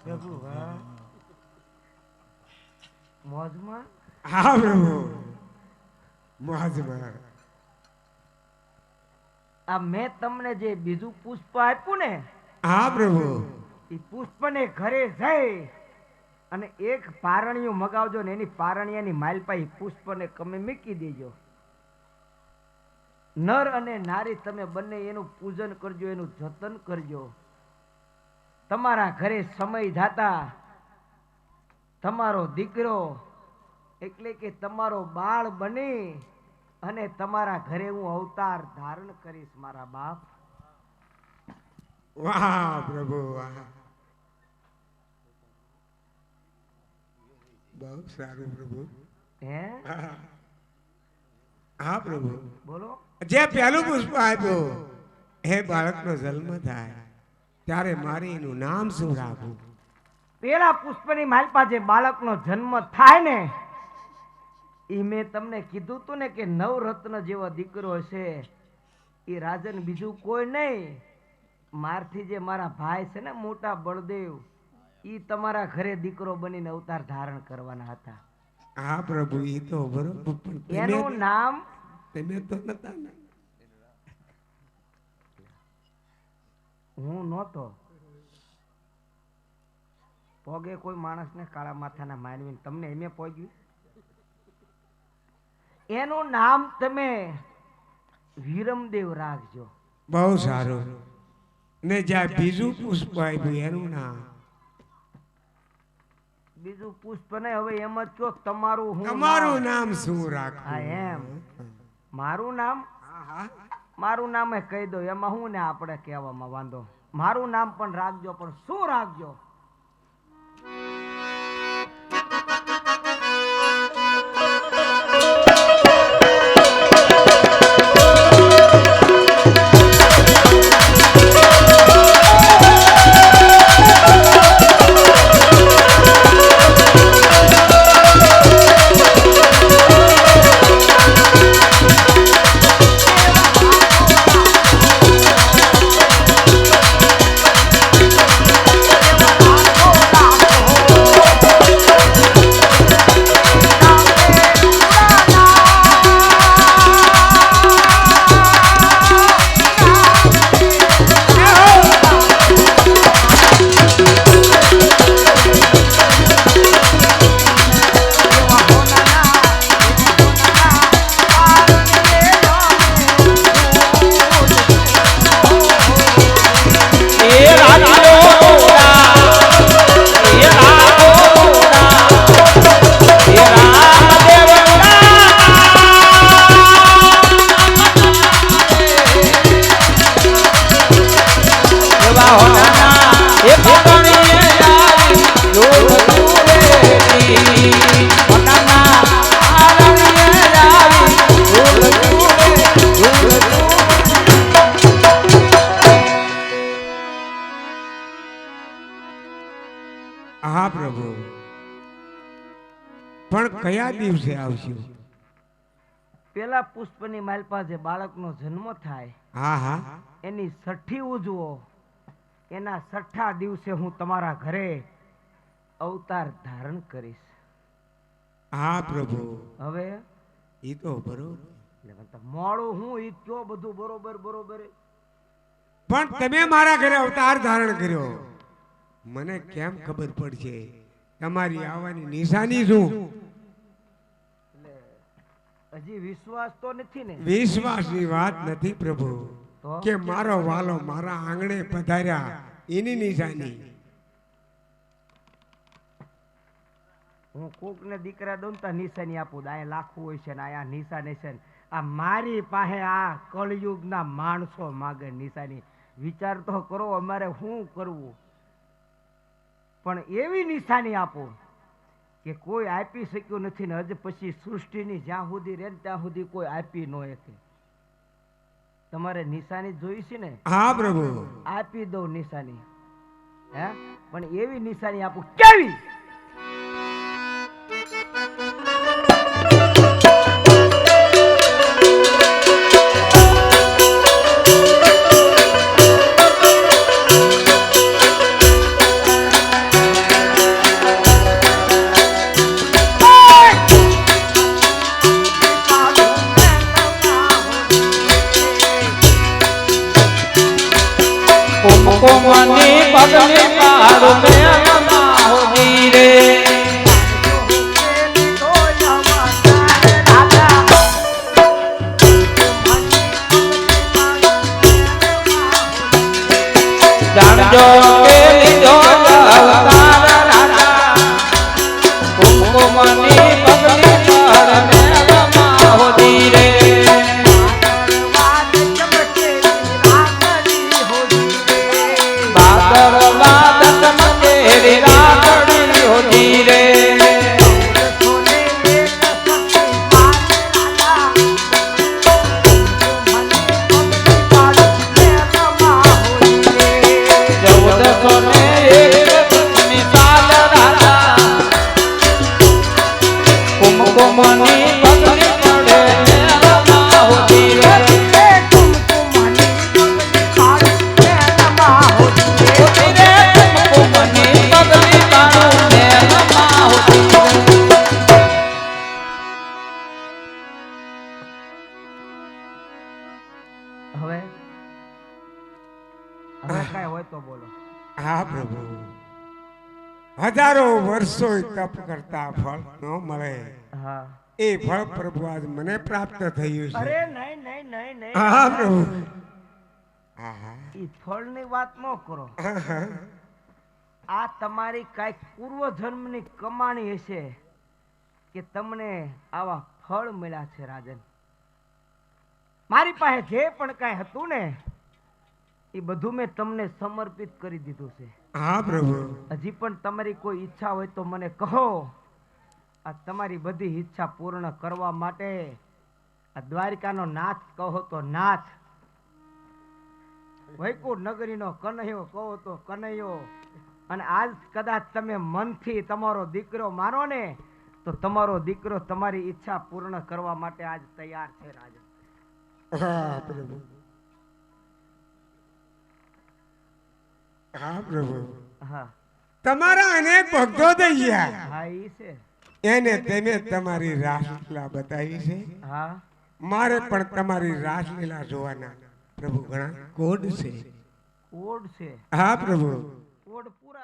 પ્રભુ વાહ મોજમાં હા પ્રભુ મોજમાં. આ મેં તમને જે બીજું પુષ્પ આપ્યું ને હા પ્રભુ એ પુષ્પને ઘરે જઈ અને એક પારણિયું મગાવજો ને એની પારણિયાની માલપાઈ પુષ્પને કમે મૂકી દેજો. નર અને નારી તમે બંને એનું પૂજન કરજો, એનું જતન કરજો. તમારા ઘરે સમય જાતા તમારો દીકરો એટલે કે તમારો બાળ બની અને તમારા ઘરે હું અવતાર ધારણ કરીશ મારા બાપ. વાહ પ્રભુ વાહ, બહુ સારું પ્રભુ. હે હા પ્રભુ, બોલો. જે પહેલું પુષ્પ આપ્યું હે બાળકનો જન્મ થાય ત્યારે મારે એનું નામ શું રાખવું? પેલા પુષ્પની માલપા જે બાળકનો જન્મ થાય ને એ મેં તમને કીધું તું ને કે નવરત્ન જેવો દીકરો હશે. એ રાજન બીજું કોઈ નહીં, મારથી જે મારા ભાઈ છે ને મોટા બળદેવ, ઈ તમારા ઘરે દીકરો બનીને અવતાર ધારણ કરવાના હતા. હા પ્રભુ, એ તો બરોબર, એનું નામ તમે તો નતા ને. હું નહોતો. પોગે કોઈ માણસને કાળા માથાના માનવીને તમને એમે પોગ્યું. એનું નામ તમે વિરમદેવ રાખજો. બહુ સારું. ને જ્યાં બીજું પુષ્પ આપ્યું એનું નામ? બીજું પુષ્પ ને હવે એમ જ કહો તમારું તમારું નામ શું રાખવું? હા એમ મારું નામ, મારું નામ કહી દો, એમાં હું ને આપણે કહેવામાં વાંધો. મારું નામ પણ રાખજો, પણ શું રાખજો? હા પ્રભુ, પણ કયા દિવસે આવશું? પેલા પુષ્પની માલપા જે બાળકનો જન્મ થાય, હા હા, એની છઠ્ઠી ઉજવો. એના છઠ્ઠા દિવસે હું તમારા ઘરે અવતાર ધારણ કરીશ. હા પ્રભુ. હવે એ તો બરોબર, મોડું હું ઈ કયો બધું બરોબર બરોબર. પણ તમે મારા ઘરે અવતાર ધારણ કર્યો, મને કેમ ખબર પડશે તમારી આવવાની નિશાની શું? હજી વિશ્વાસ તો નથી ને? વિશ્વાસની વાત નથી પ્રભુ, તો કે મારો વાલો મારા આંગણે પધાર્યા એની નિશાની. હું કોક ને દીકરા દઉં તો નિશાની આપું. આ લાખું હોય છે ને આ નિશાની છે. આ મારી પાસે આ કળયુગના માણસો માગે નિશાની. વિચાર તો કરો અમારે શું કરવું, પણ એવી નિશાની આપો કે કોઈ આપી શક્યું નથી ને હજી પછી સૃષ્ટિની જ્યાં સુધી રહે ત્યાં સુધી કોઈ આપી ન શકે. તમારે નિશાની જોઈ છે ને? હા પ્રભુ, આપી દઉં નિશાની. હે પણ એવી નિશાની આપું. કેવી? કુમકુમની પગલી પડ મેળમાં હોતી રે વાત ચમકેલી રાખડી હોજી રે. ભાદરવાદ ચમકેરી રાખડી હોતી રે સોને એક સખી પાલ રાજા. મને પગલી પાડ મેળમાં હોજી રે. 1401 મિસાલ રાજા કુમકુમની પગલી પડે મેળમાં હોતી રે કુમકુમની પગલી પાડ મેળમાં હોજી રે. હોતી રે કુમકુમની પગલી પાડું મેળમાં હોતી રે હવે હવે કાંઈ હોય તો બોલો. હા પ્રભુ હજારો વર્ષો તપ કરતા ફળ ન મળે હા. એ ફળ પ્રભુ આજ મને પ્રાપ્ત થયું અરે છે નહીં નહીં નહીં નહીં. હા પ્રભુ હા હા ઈ ફળની વાત ન કરો. હા, હા. આ તમારી કાંઈક પૂર્વ જન્મની કમાણી હશે કે તમને આવા ફળ મળ્યા છે રાજન. મારી પાસે જે પણ કાંઈ હતું ને એ બધું મેં તમને સમર્પિત કરી દીધું છે. હા પ્રભુ હજી પણ તમારી કોઈ ઈચ્છા હોય તો મને કહો. આ તમારી બધી ઈચ્છા પૂર્ણ કરવા માટે આ દ્વારિકાનો નાથ કહો તો નાથ, વૈકુંઠ નગરીનો કનૈયો કહો તો કનૈયો. અને આજ કદાચ તમે મનથી તમારો દીકરો માનો ને તો તમારો દીકરો તમારી ઈચ્છા પૂર્ણ કરવા માટે આજ તૈયાર છે રાજા. હા પ્રભુ હા પ્રભુ હા તમારા અનેક ભક્તો થઈ ગયા હા ઈ છે. એને તમે તમારી રાસલીલા બતાવી છે. હા મારે પણ તમારી રાસલીલા જોવાના પ્રભુ ઘણા કોડ છે. કોડ છે. હા પ્રભુ કોડ પૂરા